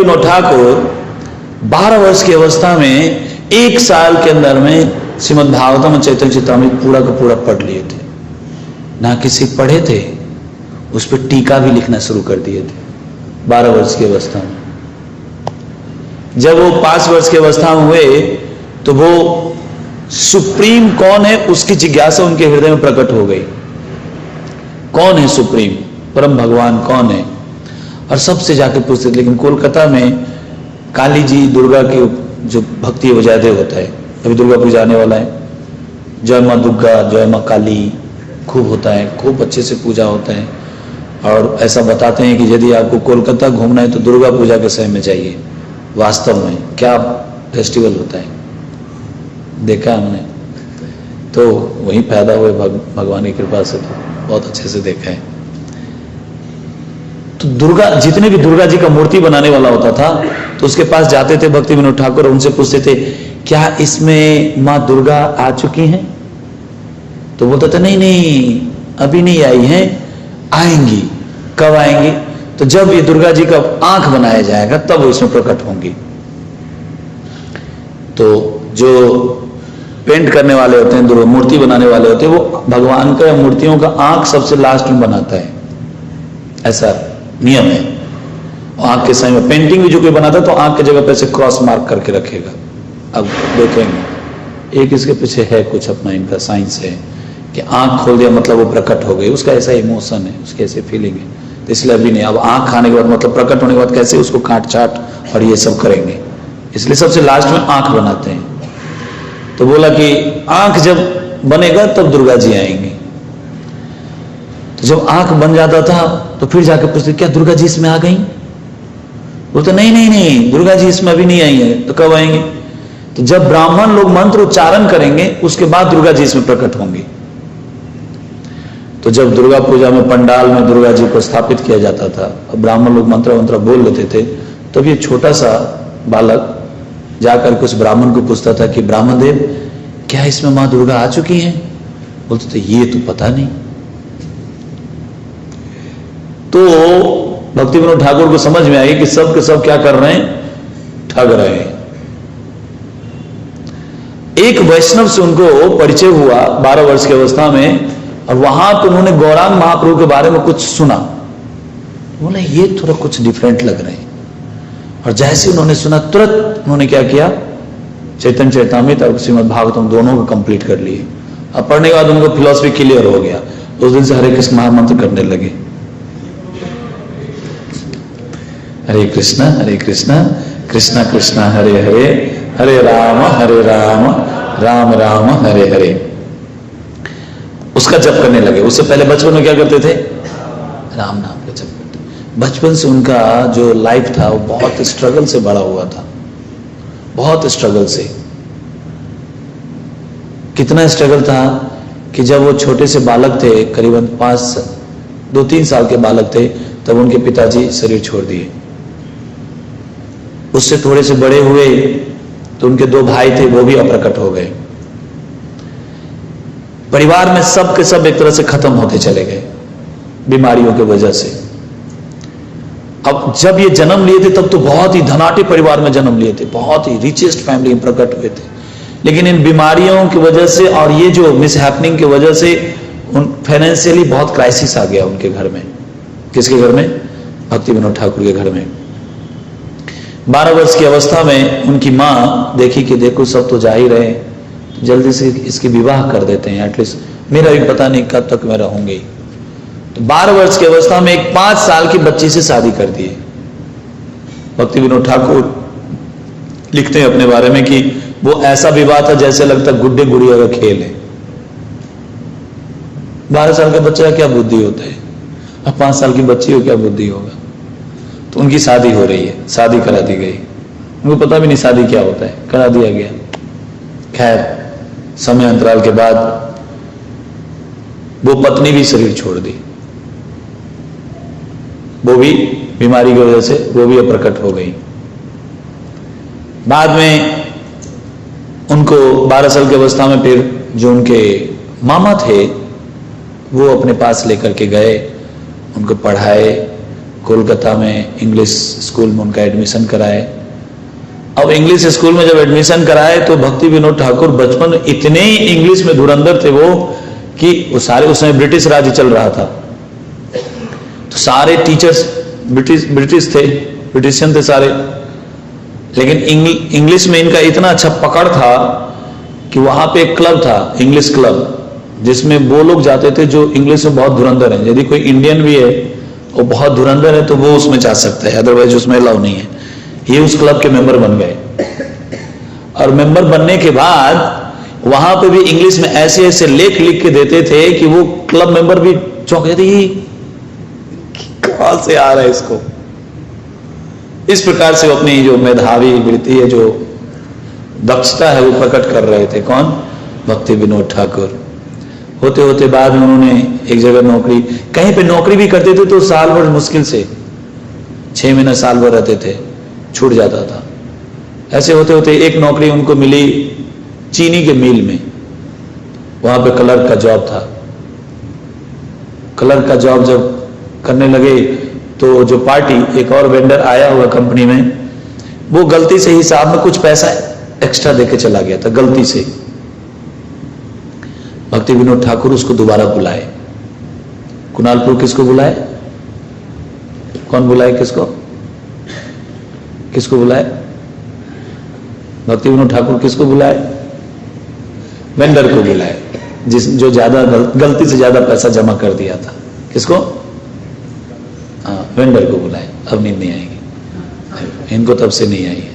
विनोद ठाकुर 12 वर्ष की अवस्था में 1 साल के अंदर में श्रीमद् भागवतम और चैतन्य चरितामृत पूरा का पूरा पढ़ लिए थे। ना किसी पढ़े थे, उस पर टीका भी लिखना शुरू कर दिए थे 12 वर्ष की अवस्था में। जब वो 5 वर्ष की अवस्था में हुए तो वो सुप्रीम कौन है उसकी जिज्ञासा उनके हृदय में प्रकट हो गई। कौन है सुप्रीम, परम भगवान कौन है? और सबसे जाके पूछते थे। लेकिन कोलकाता में काली जी दुर्गा की जो भक्ति वो ज्यादा होता है। अभी दुर्गा पूजा आने वाला है, जय माँ दुर्गा जय माँ काली खूब होता है, खूब अच्छे से पूजा होता है। और ऐसा बताते हैं कि यदि आपको कोलकाता घूमना है तो दुर्गा पूजा के समय में जाइए। वास्तव में क्या फेस्टिवल होता है, देखा हमने, तो वही पैदा हुए भगवान की कृपा से, तो बहुत अच्छे से देखा है। तो दुर्गा, जितने भी दुर्गा जी का मूर्ति बनाने वाला होता था तो उसके पास जाते थे भक्ति विनोद ठाकुर, उनसे पूछते थे क्या इसमें माँ दुर्गा आ चुकी हैं? तो बोलता था नहीं नहीं अभी नहीं आई हैं, आएंगी। कब आएंगी? तो जब ये दुर्गा जी का आंख बनाया जाएगा तब वो इसमें प्रकट होंगी। तो जो पेंट करने वाले होते हैं, दुर्गा मूर्ति बनाने वाले होते हैं, वो भगवान का या मूर्तियों का आंख सबसे लास्ट में बनाता है, ऐसा नियम है। आंख के समय में पेंटिंग भी जो कोई बनाता है तो आंख की जगह पे ऐसे क्रॉस मार्क करके रखेगा। अब देखेंगे एक इसके पीछे है कुछ अपना इनका साइंस है कि आंख खोल दिया मतलब वो प्रकट हो गई, उसका ऐसा इमोशन है, उसकी ऐसी फीलिंग है। तो इसलिए अभी नहीं, अब आंख खाने के बाद मतलब प्रकट होने के बाद कैसे उसको काट छाट और ये सब करेंगे, इसलिए सबसे लास्ट में आंख बनाते हैं। तो बोला कि आंख जब बनेगा तब दुर्गा जी आएंगी। तो जब आंख बन जाता था तो फिर जाकर पूछते क्या दुर्गा जी इसमें आ गई? बोलते नहीं नहीं नहीं दुर्गा जी इसमें अभी नहीं आई है। तो कब आएंगे? तो जब ब्राह्मण लोग मंत्र उच्चारण करेंगे उसके बाद दुर्गा जी इसमें प्रकट होंगी। तो जब दुर्गा पूजा में पंडाल में दुर्गा जी को स्थापित किया जाता था, ब्राह्मण लोग मंत्र मंत्र बोल लेते थे, तब ये छोटा सा बालक जाकर के उस ब्राह्मण को पूछता था कि ब्राह्मण देव क्या इसमें माँ दुर्गा आ चुकी हैं? बोलते थे ये तो पता नहीं। तो भक्ति विनोद ठाकुर को समझ में आई कि सब के सब क्या कर रहे हैं, ठग रहे हैं। एक वैष्णव से उनको परिचय हुआ 12 वर्ष की अवस्था में, और वहां तो उन्होंने गौरांग महाप्रभु के बारे में कुछ सुना। बोले ये थोड़ा कुछ डिफरेंट लग रहे हैं। और जैसे उन्होंने सुना तुरंत उन्होंने क्या किया, चैतन्य चरितामृत और श्रीमद् भागवतम दोनों को कंप्लीट कर लिए। अब पढ़ने के बाद उनको फिलॉसफी क्लियर हो गया। उस दिन से हरे कृष्ण महामंत्र करने लगे, हरे कृष्ण कृष्ण कृष्ण हरे हरे, हरे राम राम राम हरे हरे। उसका जप करने लगे। उससे पहले बचपन में क्या करते थे, राम नाम का जप करते। बचपन से उनका जो लाइफ था वो बहुत स्ट्रगल से बड़ा हुआ था, बहुत स्ट्रगल से। कितना स्ट्रगल था कि जब वो छोटे से बालक थे, करीबन 2-3 साल के बालक थे, तब उनके पिताजी शरीर छोड़ दिए। उससे थोड़े से बड़े हुए तो उनके 2 भाई थे, वो भी अप्रकट हो गए। परिवार में सब के सब एक तरह से खत्म होते चले गए बीमारियों की वजह से। अब जब ये जन्म लिए थे तब तो बहुत ही धनाटे परिवार में जन्म लिए थे, बहुत ही रिचेस्ट फैमिली में प्रकट हुए थे। लेकिन इन बीमारियों की वजह से और ये जो मिसहैपनिंग की वजह से फाइनेंशियली बहुत क्राइसिस आ गया उनके घर में। किसके घर में? भक्ति विनोद ठाकुर के घर में। 12 वर्ष की अवस्था में उनकी माँ देखी कि देखो सब तो जा ही रहे, जल्दी से इसकी विवाह कर देते हैं, एटलीस्ट मेरा भी पता नहीं कब तक मैं रहूंगी। तो 12 वर्ष की अवस्था में एक 5 साल की बच्ची से शादी कर दी। भक्ति विनोद ठाकुर लिखते हैं अपने बारे में कि वो ऐसा विवाह था जैसे लगता गुड्डे गुड़िया का खेल है। 12 साल का बच्चा क्या बुद्धि होता है, अब 5 साल की बच्ची हो क्या बुद्धि होगा। तो उनकी शादी हो रही है, शादी करा दी गई। उनको पता भी नहीं शादी क्या होता है, करा दिया गया। खैर समय अंतराल के बाद वो पत्नी भी शरीर छोड़ दी, वो भी बीमारी की वजह से वो भी अप्रकट हो गई। बाद में उनको 12 साल की अवस्था में फिर जो उनके मामा थे वो अपने पास लेकर के गए, उनको पढ़ाए, कोलकाता में इंग्लिश स्कूल में उनका एडमिशन कराए। अब इंग्लिश स्कूल में जब एडमिशन कराए तो भक्ति विनोद ठाकुर बचपन इतने इंग्लिश में धुरंधर थे वो कि वो सारे, उसमें ब्रिटिश राज चल रहा था, तो सारे टीचर्स ब्रिटिश थे, ब्रिटिशियन थे सारे। लेकिन इंग्लिश में इनका इतना अच्छा पकड़ था कि वहां पे एक क्लब था, इंग्लिश क्लब, जिसमें वो लोग जाते थे जो इंग्लिश में बहुत धुरंधर है। यदि कोई इंडियन भी है वो बहुत धुरंधर है तो वो उसमें जा सकता है, अदरवाइज उसमें अलाउ नहीं है। ये उस क्लब के मेंबर बन गए और मेंबर बनने के बाद वहां पे भी इंग्लिश में ऐसे ऐसे लेख लिख के देते थे कि वो क्लब मेंबर भी चौंक जाते, कहां से आ रहा है इसको। इस प्रकार से वो अपनी जो मेधावी वृत्ति है, जो दक्षता है वो प्रकट कर रहे थे। कौन? भक्ति विनोद ठाकुर। होते होते बाद में उन्होंने एक जगह नौकरी, कहीं पे नौकरी भी करते थे तो साल भर मुश्किल से 6 महीना साल भर रहते थे, छूट जाता था। ऐसे होते होते एक नौकरी उनको मिली चीनी के मिल में, वहां पे क्लर्क का जॉब था। क्लर्क का जॉब जब करने लगे तो जो पार्टी, एक और वेंडर आया हुआ कंपनी में, वो गलती से हिसाब में कुछ पैसा एक्स्ट्रा देके चला गया था, गलती से। भक्ति विनोद ठाकुर उसको दोबारा बुलाए। कुणालपुर किसको बुलाए? कौन बुलाए? किसको किसको बुलाए? भक्ति विनोद ठाकुर किसको बुलाए? वेंडर को बुलाए, जो ज्यादा गलती से ज्यादा पैसा जमा कर दिया था। किसको? हाँ, वेंडर को बुलाए। अब नींद नहीं आएगी इनको, तब से नहीं आई है।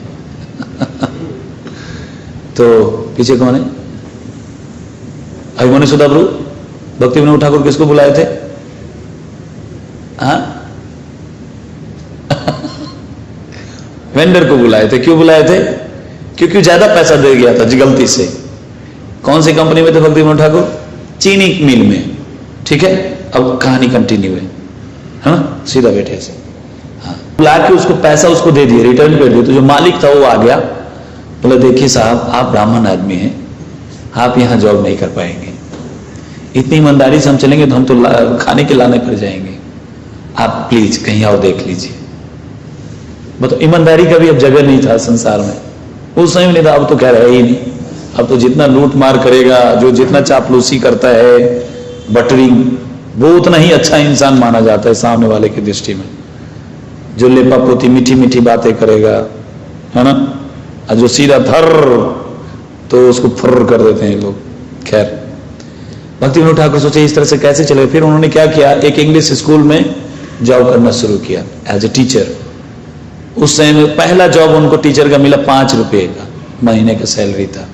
तो पीछे कौन है? अभिमन्यु सुधाप्रभु। भक्ति विनोद ठाकुर किसको बुलाए थे? हाँ, वेंडर को बुलाए थे। क्यों बुलाए थे? क्योंकि ज्यादा पैसा दे गया था जी गलती से। कौन सी कंपनी में थे भक्ति विनोद ठाकुर? चीनी मिल में। ठीक है, अब कहानी कंटिन्यू है, हाँ, सीधा बैठे से। हाँ, बुला के उसको पैसा उसको दे दिए, रिटर्न कर दिए। तो जो मालिक था वो आ गया, बोला देखिए साहब, आप ब्राह्मण आदमी हैं, आप यहां जॉब नहीं कर पाएंगे। इतनी ईमानदारी से हम चलेंगे तो हम तो खाने के लाने पर जाएंगे, आप प्लीज कहीं और देख लीजिए। मतलब ईमानदारी का भी अब जगह नहीं था संसार में, उस समय नहीं था। अब तो कह रहे ही नहीं। अब तो जितना लूट मार करेगा, जो जितना चापलूसी करता है, बटरिंग, वो उतना ही अच्छा इंसान माना जाता है सामने वाले की दृष्टि में। जो लेपा पोती मीठी मीठी बातें करेगा, है ना, और जो सीधा धर तो उसको फुर्र कर देते हैं लोग। खैर, भक्ति विनोद ठाकुर सोचे इस तरह से कैसे चले। फिर उन्होंने क्या किया, एक इंग्लिश स्कूल में जॉब करना शुरू किया एज ए टीचर। उस समय पहला जॉब उनको टीचर का मिला 5 रुपए का महीने का सैलरी था।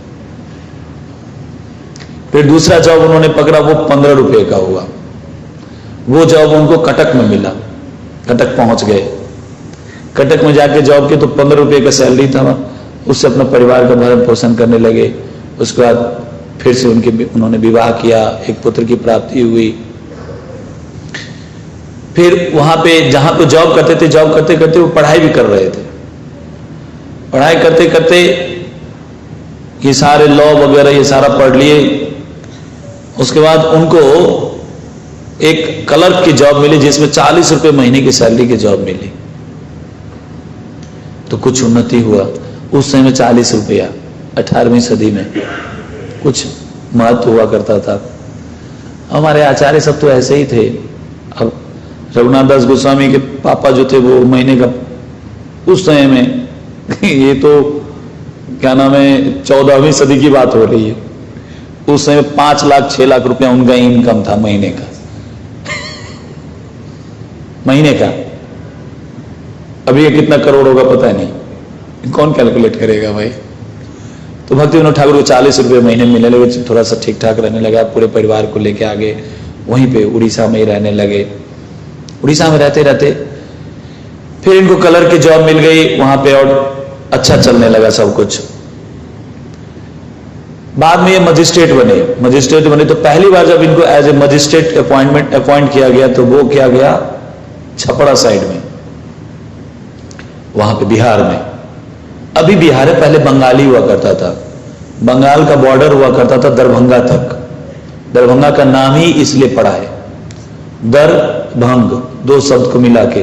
फिर दूसरा जॉब उन्होंने पकड़ा, वो 15 रुपए का हुआ। वो जॉब उनको कटक में मिला, कटक पहुंच गए। कटक में जाके जॉब की तो 15 रुपए का सैलरी था, उससे अपना परिवार का भरण पोषण करने लगे। उसके बाद फिर से उन्होंने विवाह किया, एक पुत्र की प्राप्ति हुई। फिर वहां पे जहां पे जॉब करते थे, जॉब करते करते वो पढ़ाई भी कर रहे थे। पढ़ाई करते करते ये सारे लॉ वगैरह ये सारा पढ़ लिए। उसके बाद उनको एक क्लर्क की जॉब मिली जिसमें 40 रुपए महीने की सैलरी की जॉब मिली। तो कुछ उन्नति हुआ। उस समय में 40 रुपया 18वीं सदी में कुछ महत्व हुआ करता था। हमारे आचार्य सब तो ऐसे ही थे। अब रघुनाथ दास गोस्वामी के पापा जो थे वो महीने का उस समय में ये तो क्या नाम है 14वीं सदी की बात हो रही है। उस समय 5 लाख 6 लाख रुपया उनका इनकम था महीने का। महीने का अभी ये कितना करोड़ होगा पता नहीं, कौन कैलकुलेट करेगा भाई। तो भक्ति विनोद ठाकुर को 40 रुपये महीने मिलने लगे। थोड़ा सा ठीक ठाक रहने लगा, पूरे परिवार को लेके आगे वहीं पे उड़ीसा में ही रहने लगे। उड़ीसा में रहते रहते फिर इनको कलर की जॉब मिल गई वहां पे और अच्छा चलने लगा सब कुछ। बाद में ये मजिस्ट्रेट बने। तो पहली बार जब इनको एज ए मजिस्ट्रेट अपॉइंट किया गया तो वो किया गया छपरा साइड में, वहां पे बिहार में। अभी बिहार है, पहले बंगाली हुआ करता था। बंगाल का बॉर्डर हुआ करता था दरभंगा तक। दरभंगा का नाम ही इसलिए पड़ा है, दरभंग, 2 शब्द को मिला के।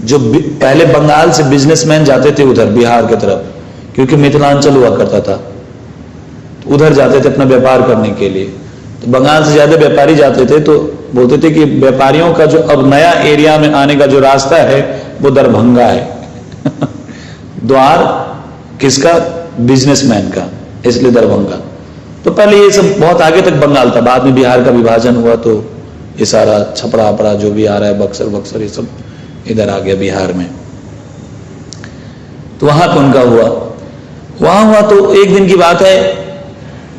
जो पहले बंगाल से बिजनेसमैन जाते थे उधर बिहार की तरफ, क्योंकि मिथिलांचल हुआ करता था, तो उधर जाते थे अपना व्यापार करने के लिए। तो बंगाल से ज्यादा व्यापारी जाते थे, तो बोलते थे कि व्यापारियों का जो अब नया एरिया में आने का जो रास्ता है वो दरभंगा है द्वार किसका? बिजनेसमैन का, इसलिए दरभंगा। तो पहले ये सब बहुत आगे तक बंगाल था, बाद में बिहार का विभाजन हुआ तो ये सारा छपरा अपरा जो भी आ रहा है, बक्सर ये सब इधर आ गया बिहार में। तो वहां पे उनका वहां हुआ तो एक दिन की बात है,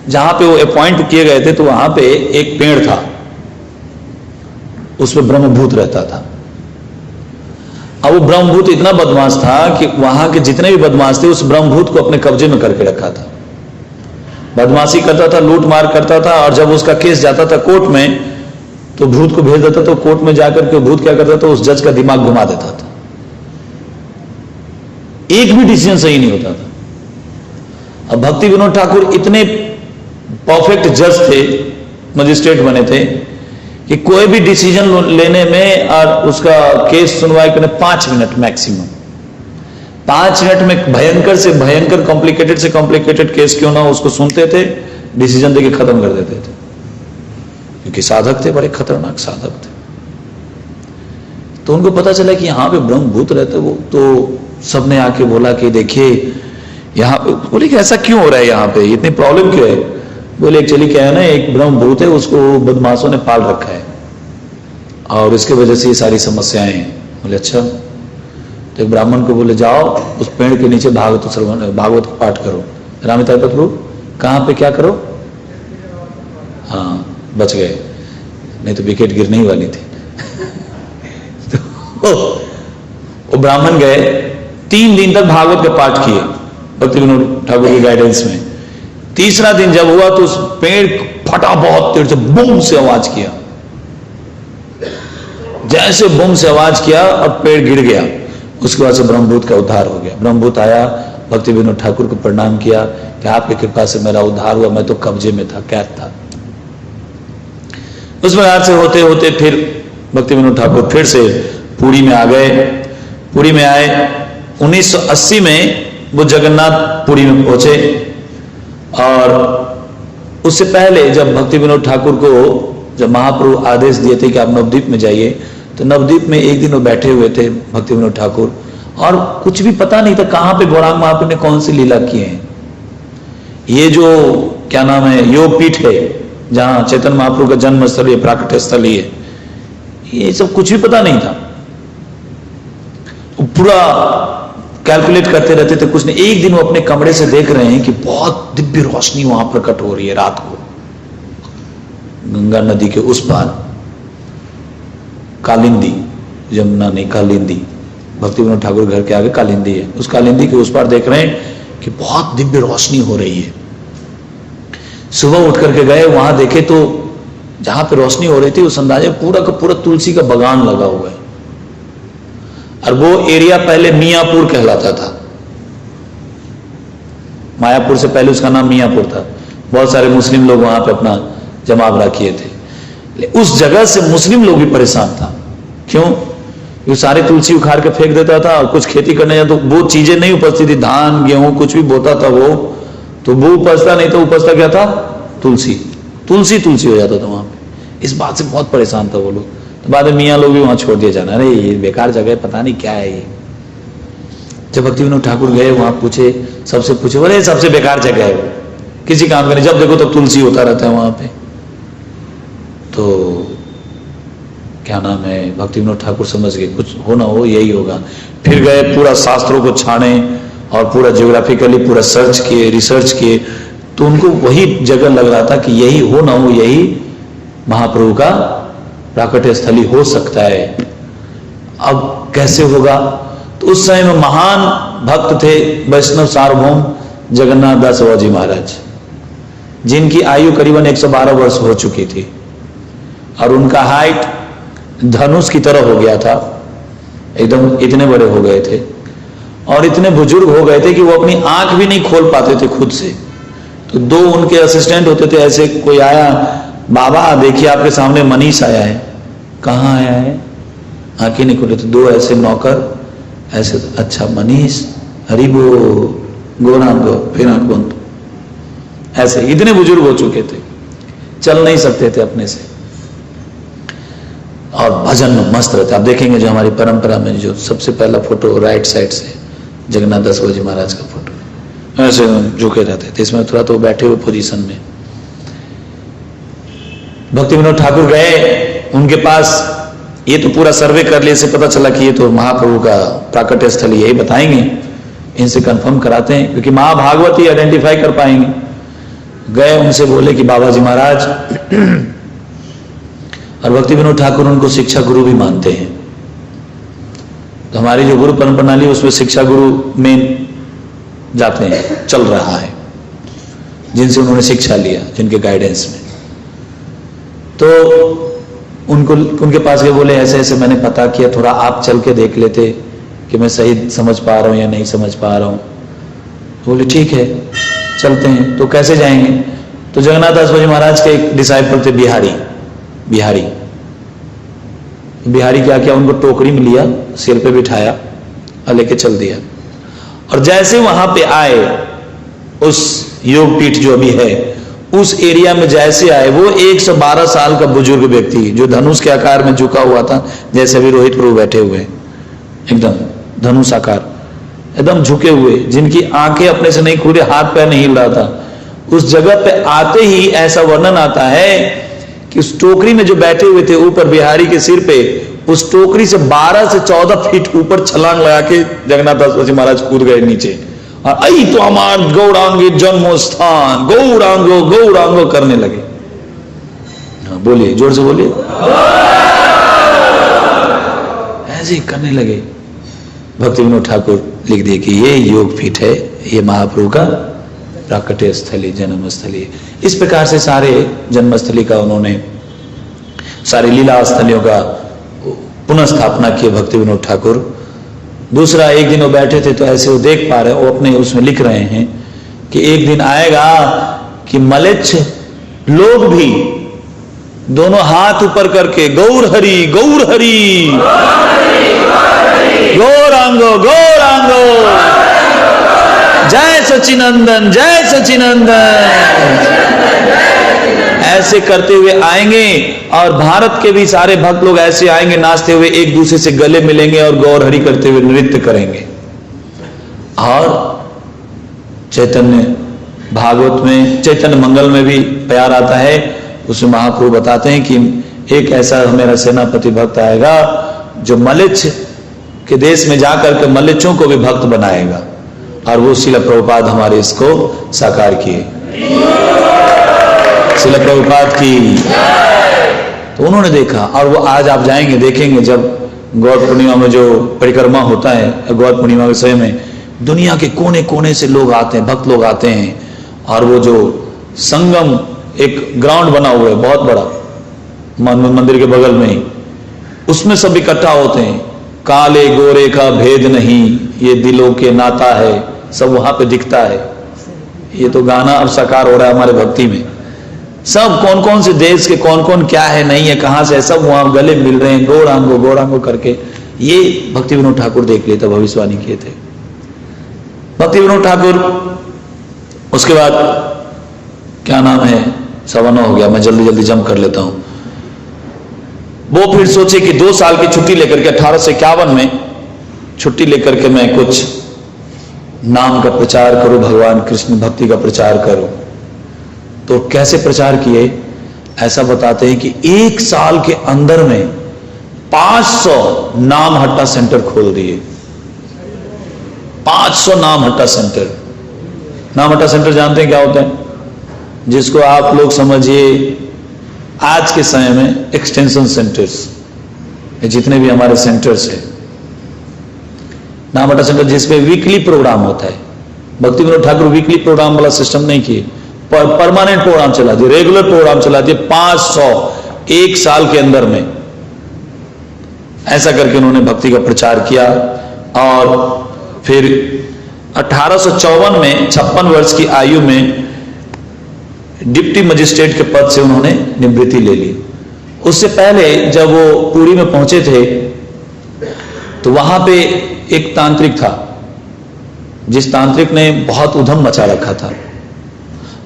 जहां पे वो अपॉइंट किए गए थे तो वहां पे एक पेड़ था, उसमें ब्रह्मभूत रहता था। अब वो ब्रह्मभूत इतना बदमाश था कि वहां के जितने भी बदमाश थे उस ब्रह्मभूत को अपने कब्जे में करके रखा था। बदमाशी करता था, लूट मार करता था, और जब उसका केस जाता था कोर्ट में तो भूत को भेज देता, तो कोर्ट में जाकर के भूत क्या करता था, उस जज का दिमाग घुमा देता था। एक भी डिसीजन सही नहीं होता था। अब भक्ति विनोद ठाकुर इतने परफेक्ट जज थे, मजिस्ट्रेट बने थे कि कोई भी डिसीजन लेने में और उसका केस सुनवाई करने 5 मिनट मैक्सिमम, 5 मिनट में भयंकर से भयंकर कॉम्प्लिकेटेड से कॉम्प्लिकेटेड केस क्यों ना उसको सुनते थे, डिसीजन देके खत्म कर देते थे, क्योंकि साधक थे, बड़े खतरनाक साधक थे। तो उनको पता चला कि यहां पे ब्रह्मभूत रहते वो, तो सबने आके बोला कि देखिए यहां पे, बोले कि ऐसा क्यों हो रहा है, यहां पे इतनी प्रॉब्लम क्यों है? बोले एक्चुअली क्या है ना, एक ब्रह्मभूत है, उसको बदमाशों ने पाल रखा है और इसके वजह से ये सारी समस्याएं हैं। बोले अच्छा। तो एक ब्राह्मण को बोले जाओ उस पेड़ के नीचे भागवत का पाठ करो। रामिता प्रभु कहां पे क्या करो? हाँ बच गए, नहीं तो विकेट गिरने ही वाली थी तो वो ब्राह्मण गए, 3 दिन तक भागवत के पाठ किए भक्ति विनोद ठाकुर की गाइडेंस में। तीसरा दिन जब हुआ तो उस पेड़ फटा, बहुत तेज से बूम से आवाज किया, जैसे बूम से आवाज किया और पेड़ गिर गया। उसके बाद से ब्रह्मभूत का उद्धार हो गया। ब्रह्मभूत आया, भक्ति विनोद ठाकुर को प्रणाम किया कि आपकी कृपा से मेरा उद्धार हुआ, मैं तो कब्जे में था, कैद था। उस प्रकार से होते होते फिर भक्ति विनोद ठाकुर फिर से पुरी में आ गए। पुरी में आए 1980 में वो जगन्नाथ पुरी में पहुंचे, और उससे पहले जब भक्ति विनोद ठाकुर को जब महाप्रभु आदेश दिए थे कि आप नवद्वीप में जाइए, तो नवद्वीप में एक दिन वो बैठे हुए थे भक्ति विनोद ठाकुर, और कुछ भी पता नहीं था कहां पे गौरांग महाप्रभु ने कौन सी लीला किए हैं। ये जो क्या नाम है योग पीठ है जहां चैतन्य महाप्रभु का जन्म स्थल है, प्राकट्य स्थल है, ये सब कुछ भी पता नहीं था। पूरा कैलकुलेट करते रहते थे, कुछ नहीं। एक दिन वो अपने कमरे से देख रहे हैं कि बहुत दिव्य रोशनी वहां प्रकट हो रही है रात को, गंगा नदी के उस पार, कालिंदी, यमुना नहीं कालिंदी, भक्ति विनोद ठाकुर घर के आगे कालिंदी है, उस कालिंदी के उस पार देख रहे हैं कि बहुत दिव्य रोशनी हो रही है। सुबह उठ करके गए, वहां देखे तो जहां पे रोशनी हो रही थी उस अंदाजे पूरा का पूरा तुलसी का बागान लगा हुआ है, और वो एरिया पहले मियापुर कहलाता था। मायापुर से पहले उसका नाम मियापुर था। बहुत सारे मुस्लिम लोग वहां पे अपना जमावड़ा किए थे। उस जगह से मुस्लिम लोग भी परेशान था। क्यों? वो सारे तुलसी उखाड़ के फेंक देता था, और कुछ खेती करने जाए तो वो चीजें नहीं उपजती थी, धान गेहूं कुछ भी बोता था वो, तो वो उपजता नहीं, तो उपजता क्या था? तुलसी, तुलसी तुलसी हो जाता था वहां पे। इस बात से बहुत परेशान था वो लोग। तो बाद में मियाँ लोग भी वहां छोड़ दिया जाना, अरे ये बेकार जगह है, पता नहीं क्या है ये। जब भक्ति विनोद ठाकुर गए वहां पूछे, सबसे पूछे, बोले सबसे बेकार जगह है, किसी काम का नहीं, जब देखो तब तुलसी होता रहता है वहां पे। तो क्या नाम है भक्ति विनोद ठाकुर समझ गए कुछ हो ना हो यही होगा। फिर गए, पूरा शास्त्रों को छाने और पूरा ज्योग्राफिकली पूरा सर्च किए, रिसर्च किए, तो उनको वही जगह लग रहा था कि यही हो ना हो यही महाप्रभु का प्राकट्य स्थली हो सकता है। अब कैसे होगा? तो उस समय में महान भक्त थे वैष्णव सार्वभौम जगन्नाथ दास बाबा महाराज, जिनकी आयु करीबन 112 वर्ष हो चुकी थी, और उनका हाइट धनुष की तरह हो गया था, एकदम इतने बड़े हो गए थे, और इतने बुजुर्ग हो गए थे कि वो अपनी आंख भी नहीं खोल पाते थे खुद से। तो 2 उनके असिस्टेंट होते थे। ऐसे कोई आया, बाबा देखिए आपके सामने मनीष आया है। कहाँ आया है? आंखें नहीं खोले। तो 2 ऐसे नौकर ऐसे तो अच्छा मनीष हरिबो गौरांगो फिर आंख बंद, ऐसे इतने बुजुर्ग हो चुके थे, चल नहीं सकते थे अपने से, और भजन में मस्त रहते। आप देखेंगे जो हमारी परंपरा में जो सबसे पहला फोटो राइट साइड से जगन्नाथ दास जी महाराज का फोटो, ऐसे झुके रहते थे। इसमें थोड़ा तो बैठे हुए पोजीशन में। भक्ति विनोद ठाकुर गए उनके पास, ये तो पूरा सर्वे कर लिए, से पता चला कि ये तो महाप्रभु का प्राकट्य स्थल, यही बताएंगे, इनसे कंफर्म कराते हैं क्योंकि महाभागवत ही आइडेंटिफाई कर पाएंगे। गए उनसे बोले कि बाबा जी महाराज, और भक्ति विनोद ठाकुर उनको शिक्षा गुरु भी मानते हैं। तो हमारी जो गुरु परंपरा प्रणाली उसमें शिक्षा गुरु में जाते हैं, चल रहा है, जिनसे उन्होंने शिक्षा लिया, जिनके गाइडेंस में। तो उनके पास गए, बोले ऐसे ऐसे मैंने पता किया, थोड़ा आप चल के देख लेते कि मैं सही समझ पा रहा हूं या नहीं समझ पा रहा हूं। बोले ठीक है चलते हैं। तो कैसे जाएंगे? तो जगन्नाथ दास जी महाराज के एक डिसाइपल थे बिहारी क्या किया, उनको टोकरी में लिया, सिर पे बिठाया और लेके चल दिया। और जैसे वहां पे आए, उस योग पीठ जो अभी है उस एरिया में जैसे आए, वो 112 साल का बुजुर्ग व्यक्ति जो धनुष के आकार में झुका हुआ था, जैसे अभी रोहित प्रभु बैठे हुए हैं, एकदम धनुष आकार, एकदम झुके हुए, जिनकी आंखें अपने से नहीं खुली, हाथ पैर नहीं हिल रहा था। उस जगह पे आते ही ऐसा वर्णन आता है कि उस टोकरी में जो बैठे हुए थे, ऊपर बिहारी के सिर पे, उस टोकरी से 12 से 14 फीट ऊपर छलांग लगा के जगन्नाथ दास जी महाराज कूद गए नीचे। और आई तो हमार गौरांगी जन्म स्थान, गौरांगो गौरांगो करने लगे। हाँ बोलिए, जोर से बोलिए, ऐसे करने लगे। भक्ति विनोद ठाकुर लिख दिए कि ये योग पीठ है, ये महाप्रभु का प्राकट्य स्थली, जन्मस्थली। इस प्रकार से सारे जन्मस्थली का उन्होंने, सारी लीला स्थलियों का पुनः स्थापना की भक्ति विनोद ठाकुर। दूसरा, एक दिन वो बैठे थे तो ऐसे वो देख पा रहे, वो अपने उसमें लिख रहे हैं कि एक दिन आएगा कि मलेच्छ लोग भी दोनों हाथ ऊपर करके गौर हरि गौर हरि, गौरांगो गौरांगो, जय सचिनंदन जय सचिनंदन, ऐसे करते हुए आएंगे। और भारत के भी सारे भक्त लोग ऐसे आएंगे नाचते हुए, एक दूसरे से गले मिलेंगे और गौर हरि करते हुए नृत्य करेंगे। और चैतन्य भागवत में, चैतन्य मंगल में भी प्यार आता है, उसमें महाप्रभु बताते हैं कि एक ऐसा मेरा सेनापति भक्त आएगा जो मलेच्छ के देश में जाकर के मलेच्छों को भी भक्त बनाएगा। और वो श्रील प्रभुपाद हमारे इसको साकार किए, श्रील प्रभुपाद की। तो उन्होंने देखा, और वो आज आप जाएंगे देखेंगे, जब गौर पूर्णिमा में जो परिक्रमा होता है, गौर पूर्णिमा के समय में दुनिया के कोने कोने से लोग आते हैं, भक्त लोग आते हैं। और वो जो संगम, एक ग्राउंड बना हुआ है बहुत बड़ा मंदिर के बगल में ही, उसमें सब इकट्ठा होते हैं। काले गोरे का भेद नहीं, ये दिलों के नाता है, सब वहां पे दिखता है। ये तो गाना अब साकार हो रहा है हमारे भक्ति में। सब कौन कौन से देश के कौन कौन क्या है नहीं है, कहां से, सब वहां गले मिल रहे हैं, गौरांगो गौरांगो करके। ये भक्ति विनोद ठाकुर देख लेते, भविष्यवाणी किए थे भक्ति विनोद ठाकुर। उसके बाद क्या नाम है, 9:15 हो गया, मैं जल्दी जल्दी जंप कर लेता हूं। वो फिर सोचे कि 2 साल की छुट्टी लेकर के 1851 में छुट्टी लेकर के मैं कुछ नाम का प्रचार करूं, भगवान कृष्ण भक्ति का प्रचार करूं। तो कैसे प्रचार किए, ऐसा बताते हैं कि 1 साल के अंदर में 500 नाम हट्टा सेंटर खोल दिए। 500 नाम हट्टा सेंटर। नाम हट्टा सेंटर जानते हैं क्या होता है? जिसको आप लोग समझिए आज के समय में एक्सटेंशन सेंटर्स, जितने भी हमारे सेंटर्स है, नाम हट्टा सेंटर जिसपे वीकली प्रोग्राम होता है। भक्ति विनोद ठाकुर वीकली प्रोग्राम वाला सिस्टम नहीं किए, परमानेंट प्रोग्राम चला दिए, रेगुलर प्रोग्राम चला दिए। 500 1 साल के अंदर में, ऐसा करके उन्होंने भक्ति का प्रचार किया। और फिर 1854 में 56 वर्ष की आयु में डिप्टी मजिस्ट्रेट के पद से उन्होंने निवृत्ति ले ली। उससे पहले जब वो पुरी में पहुंचे थे तो वहां पे एक तांत्रिक था, जिस तांत्रिक ने बहुत उधम मचा रखा था,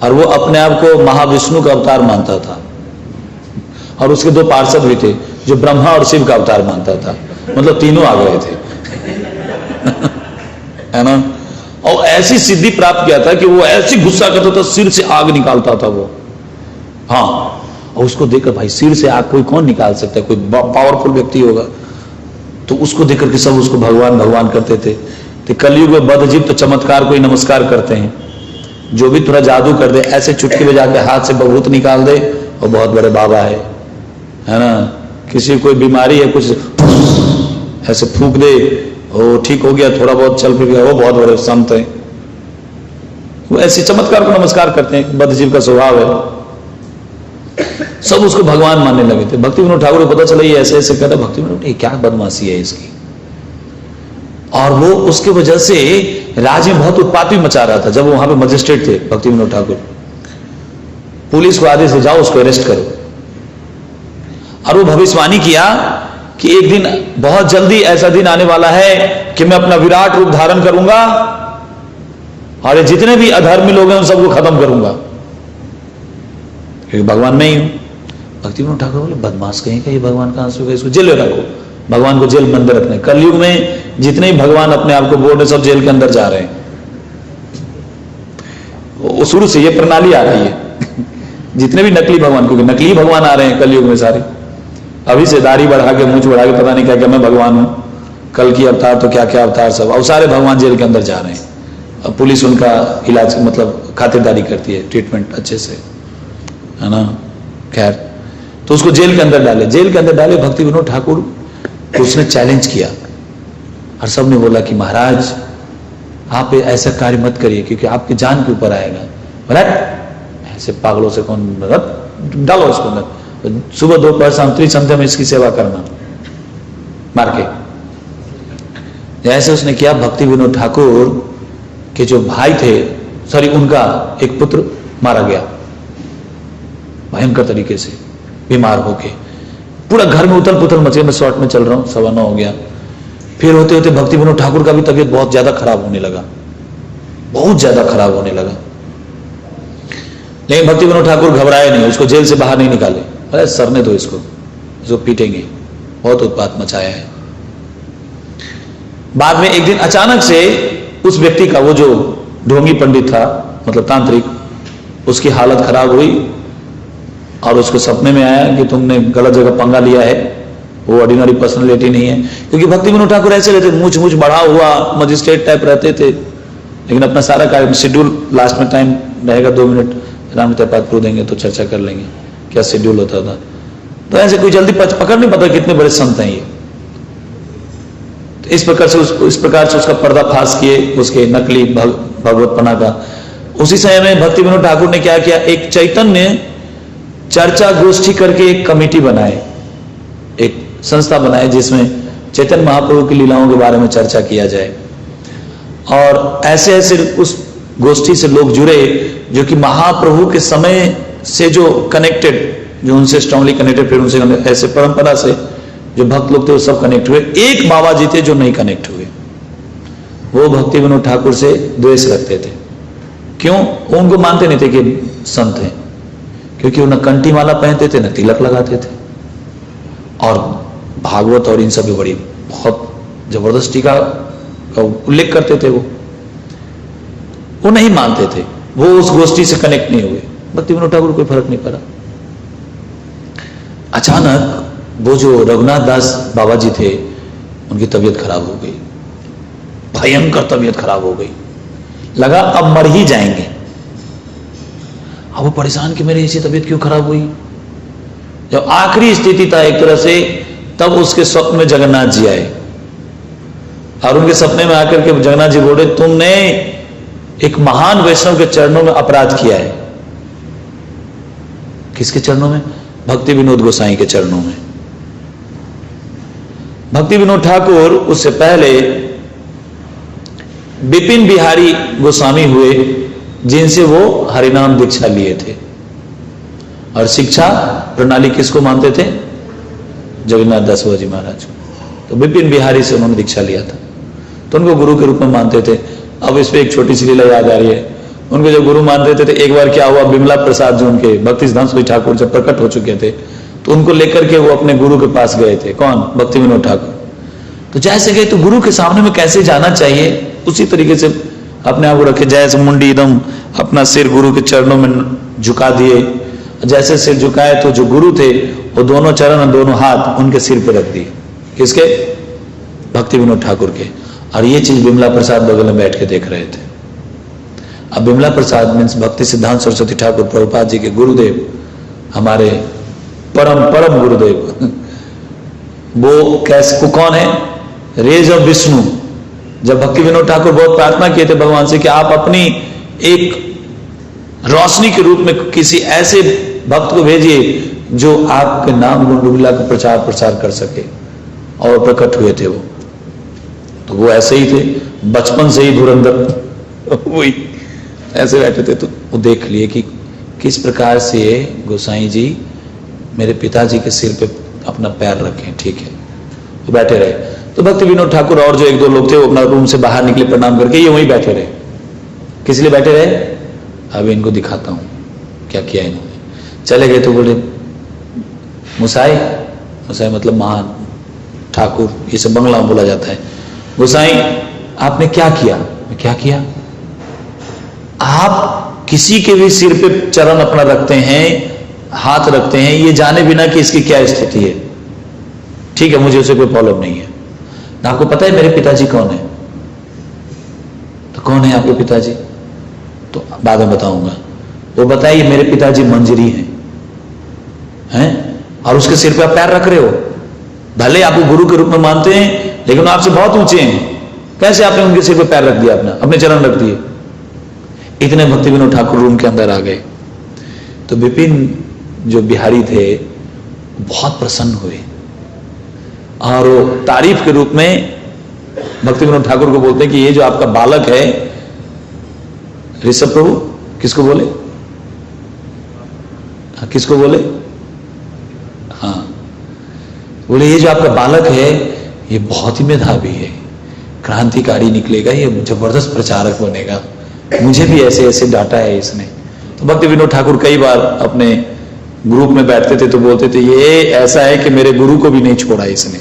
और वो अपने आप को महाविष्णु का अवतार मानता था, और उसके दो पार्षद भी थे जो ब्रह्मा और शिव का अवतार मानता था, मतलब तीनों आ गए थे है ना। और ऐसी सिद्धि प्राप्त किया था कि वो ऐसी गुस्सा करता था, सिर से आग निकालता था वो। हाँ, और उसको देखकर भाई सिर से आग कोई कौन निकाल सकता है, कोई पावरफुल व्यक्ति होगा, तो उसको देखकर के सब उसको भगवान भगवान करते थे। तो कलयुग में बदजीव तो चमत्कार को ही नमस्कार करते हैं, जो भी थोड़ा जादू कर दे, ऐसे चुटकी बजा के हाथ से बभूत निकाल दे, वो बहुत बड़े बाबा है ना। किसी कोई बीमारी है, कुछ ऐसे फूंक दे, वो ठीक हो गया, थोड़ा बहुत चल फिर गया, वो बहुत बड़े संत हैं। वो ऐसे चमत्कार को नमस्कार करते हैं, बदजीव का स्वभाव है। सब उसको भगवान मानने लगे थे। भक्ति विनोद ठाकुर को पता चला ये ऐसे ऐसे कहता, भक्ति विनोद ये क्या बदमाशी है इसकी, और वो उसके वजह से राज्य में बहुत उत्पात भी मचा रहा था। जब वो वहां पे मजिस्ट्रेट थे भक्ति विनोद ठाकुर, पुलिस को आदेश से जाओ उसको अरेस्ट करो, और वो भविष्यवाणी किया कि एक दिन बहुत जल्दी ऐसा दिन आने वाला है कि मैं अपना विराट रूप धारण करूंगा और जितने भी अधर्मी लोग हैं उन सबको खत्म करूंगा, क्योंकि भगवान मैं ही हूं। भक्ति विनोद ठाकुर बोले बदमाश कहीं का ये, भगवान कहां से होगा, इसको जेल में रखो, भगवान को जेल में अंदर रखने। कलयुग में जितने ही भगवान अपने आप को बोल रहे सब जेल के अंदर जा रहे हैं, वो शुरू से ये प्रणाली आ रही है जितने भी नकली भगवान, क्योंकि नकली भगवान आ रहे हैं कलयुग में सारे, अभी से दाढ़ी बढ़ा के मूंछ बढ़ा के पता नहीं क्या क्या मैं भगवान हूं, कल की अवतार तो क्या क्या अवतार सब, और सारे भगवान जेल के अंदर जा रहे हैं। अब पुलिस उनका इलाज मतलब खातिरदारी करती है, ट्रीटमेंट अच्छे से, है ना। खैर, तो उसको जेल के अंदर डाले, जेल के अंदर डाले भक्ति विनोद ठाकुर, तो उसने चैलेंज किया और सबने बोला कि महाराज आप ऐसा कार्य मत करिए क्योंकि आपकी जान के ऊपर आएगा। बोला ऐसे पागलों से कौन, डालो उसको अंदर, सुबह दोपहर शाम त्रिसंध्या में इसकी सेवा करना मार के। जैसे उसने किया, भक्ति विनोद ठाकुर के जो भाई थे, सॉरी उनका एक पुत्र मारा गया भयंकर तरीके से, बीमार होके। पूरा घर में उथल पुथल मचे, मैं शॉर्ट में चल रहा हूं, 9:15 हो गया। फिर होते होते भक्ति विनोद ठाकुर का भी तबीयत बहुत ज्यादा खराब होने लगा, बहुत ज्यादा खराब होने लगा। लेकिन भक्ति विनोद ठाकुर घबराए नहीं, उसको जेल से बाहर नहीं निकाले। अरे सरने दो इसको पीटेंगे, बहुत उत्पात मचाया है। बाद में एक दिन अचानक से उस व्यक्ति का, वो जो ढोंगी पंडित था मतलब तांत्रिक, उसकी हालत खराब हुई और उसको सपने में आया कि तुमने गलत जगह पंगा लिया है, वो ऑर्डिनरी पर्सनालिटी नहीं है। क्योंकि भक्ति विनोद ठाकुर ऐसे रहते, मूछ मूछ बढ़ा हुआ मजिस्ट्रेट टाइप रहते थे, लेकिन अपना सारा कार्य शेड्यूल, लास्ट में टाइम रहेगा 2 मिनट राम तयपात प्रू देंगे तो चर्चा कर लेंगे क्या शेड्यूल होता था। तो ऐसे कोई जल्दी पकड़ नहीं पाता कितने बड़े संत हैं ये। तो इस प्रकार से उसका पर्दाफाश किए, उसके नकली भगवतपना का। उसी समय में भक्ति विनोद ठाकुर ने क्या किया, एक चैतन्य चर्चा गोष्ठी करके एक कमेटी बनाए, एक संस्था बनाए जिसमें चैतन्य महाप्रभु की लीलाओं के बारे में चर्चा किया जाए। और ऐसे ऐसे उस गोष्ठी से लोग जुड़े जो कि महाप्रभु के समय से जो कनेक्टेड, जो उनसे स्ट्रांगली कनेक्टेड, फिर उनसे ऐसे परंपरा से जो भक्त लोग थे वो सब कनेक्ट हुए। एक बाबा जी थे जो नहीं कनेक्ट हुए, वो भक्ति विनोद ठाकुर से द्वेष रखते थे। क्यों? वो उनको मानते नहीं थे कि संत हैं, क्योंकि वो न कंठी माला पहनते थे न तिलक लगाते थे, और भागवत और इन सब बड़ी बहुत जबरदस्त टीका का उल्लेख करते थे। वो नहीं मानते थे, वो उस गोष्ठी से कनेक्ट नहीं हुए। भक्ति विनोद ठाकुर कोई फर्क नहीं पड़ा। अचानक वो जो रघुनाथ दास बाबा जी थे, उनकी तबीयत खराब हो गई, भयंकर तबीयत खराब हो गई, लगा अब मर ही जाएंगे। अब वो परेशान कि मेरी ऐसी तबीयत क्यों खराब हुई। जब आखिरी स्थिति था एक तरह से, तब उसके स्वप्न में जगन्नाथ जी आए और उनके सपने में आकर के जगन्नाथ जी बोले, तुमने एक महान वैष्णव के चरणों में अपराध किया है। किसके चरणों में? भक्ति विनोद गोसाई के चरणों में। भक्ति विनोद ठाकुर उससे पहले विपिन बिहारी गोस्वामी हुए, जिनसे वो हरिनाम दीक्षा लिए थे। और शिक्षा प्रणाली किसको मानते थे? जगन्नाथ दास बाबा जी महाराज को। तो विपिन बिहारी से उन्होंने दीक्षा लिया था। तो उनको गुरु के रूप में मानते थे। अब इस पे एक छोटी सी लीला याद आ रही है। उनको जो गुरु मानते थे, तो एक बार क्या हुआ, बिमला प्रसाद जो उनके भक्ति सिद्धांत सरस्वती ठाकुर जब प्रकट हो चुके थे, तो उनको लेकर के वो अपने गुरु के पास गए थे। कौन? भक्ति विनोद ठाकुर। तो जैसे गए तो गुरु के सामने में कैसे जाना चाहिए, उसी तरीके से अपने आप को रखे, जैसे मुंडी एकदम अपना सिर गुरु के चरणों में झुका दिए। जैसे सिर झुकाए तो जो गुरु थे वो दोनों चरण और दोनों हाथ उनके सिर पे रख दिए। किसके? भक्ति विनोद ठाकुर के। और ये चीज बिमला प्रसाद बगल में बैठ के देख रहे थे। अब बिमला प्रसाद मीन्स भक्ति सिद्धांत सरस्वती ठाकुर प्रभुपाद जी के गुरुदेव, हमारे परम परम गुरुदेव। वो कैसे, वो कौन है? Rays of Vishnu. जब भक्ति विनोद ठाकुर बहुत प्रार्थना किए थे भगवान से कि आप अपनी एक रोशनी के रूप में किसी ऐसे भक्त को भेजिए जो आपके नाम गुणगुला का प्रचार प्रसार कर सके, और प्रकट हुए थे वो। तो वो ऐसे ही थे, बचपन से ही धुरंधर वही ऐसे बैठे थे। तो वो देख लिए कि किस प्रकार से गोसाई जी मेरे पिताजी के सिर पे अपना पैर रखें। ठीक है, वो बैठे रहे। तो भक्ति विनोद ठाकुर और जो एक दो लोग थे वो अपना रूम से बाहर निकले प्रणाम करके, ये वहीं बैठे रहे। किस लिए बैठे रहे? अभी इनको दिखाता हूं क्या किया इन्होंने। चले गए तो बोले मुसाई, मुसाई मतलब महान ठाकुर, ये सब बंगला में बोला जाता है। गोसाई आपने क्या किया? क्या किया? आप किसी के भी सिर पे चरण अपना रखते हैं, हाथ रखते हैं, ये जाने बिना कि इसकी क्या स्थिति है। ठीक है, मुझे उसे कोई प्रॉब्लम नहीं है। आपको पता है मेरे पिताजी कौन है? तो कौन है आपके पिताजी? तो बाद में बताऊंगा। वो बताइए, मेरे पिताजी मंजरी हैं, और उसके सिर पे आप पैर रख रहे हो। भले आपको गुरु के रूप में मानते हैं, लेकिन आपसे बहुत ऊंचे हैं। कैसे आपने उनके सिर पे पैर रख दिया, अपने चरण रख दिए? इतने भक्ति विनोद ठाकुर रूम के अंदर आ गए। तो विपिन जो बिहारी थे बहुत प्रसन्न हुए, और वो तारीफ के रूप में भक्ति विनोद ठाकुर को बोलते हैं कि ये जो आपका बालक है, ऋषभ प्रभु किसको बोले? हाँ, किसको बोले? हाँ, बोले ये जो आपका बालक है ये बहुत ही मेधावी है, क्रांतिकारी निकलेगा, ये जबरदस्त प्रचारक बनेगा। मुझे भी ऐसे ऐसे डांटा है इसने। तो भक्ति विनोद ठाकुर कई बार अपने ग्रुप में बैठते थे तो बोलते थे ये ऐसा है कि मेरे गुरु को भी नहीं छोड़ा इसने।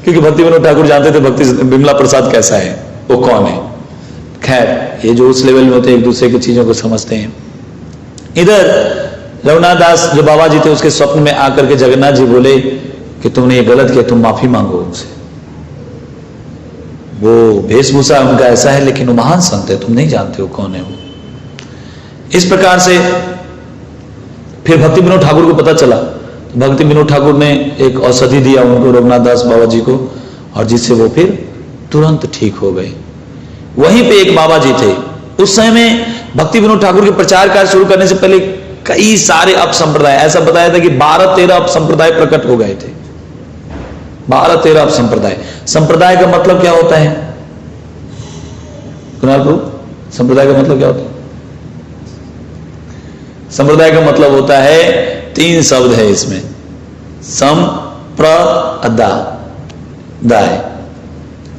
क्योंकि भक्ति विनोद ठाकुर जानते थे भक्ति बिमला प्रसाद कैसा है, वो कौन है। खैर, ये जो उस लेवल में होते हैं एक दूसरे की चीजों को समझते हैं। इधर रघुनाथ दास जो बाबा जी थे उसके स्वप्न में आकर के जगन्नाथ जी बोले कि तुमने ये गलत किया, तुम माफी मांगो उनसे। वो वेशभूषा उनका ऐसा है, लेकिन वो महान संत है, तुम नहीं जानते हो कौन है वो। इस प्रकार से फिर भक्ति विनोद ठाकुर को पता चला। भक्ति विनोद ठाकुर ने एक औषधि दिया उनको, रघुनाथ दास बाबा जी को, और जिससे वो फिर तुरंत ठीक हो गए। वहीं पे एक बाबा जी थे, उस समय में भक्ति विनोद ठाकुर के प्रचार कार्य शुरू करने से पहले कई सारे अप संप्रदाय, ऐसा बताया था कि 12-13 अप संप्रदाय प्रकट हो गए थे। 12-13 अप संप्रदाय। संप्रदाय का मतलब क्या होता है कुणाल प्रभु? संप्रदाय का मतलब क्या होता है? संप्रदाय का मतलब होता है, 3 शब्द है इसमें, संप्रदाय,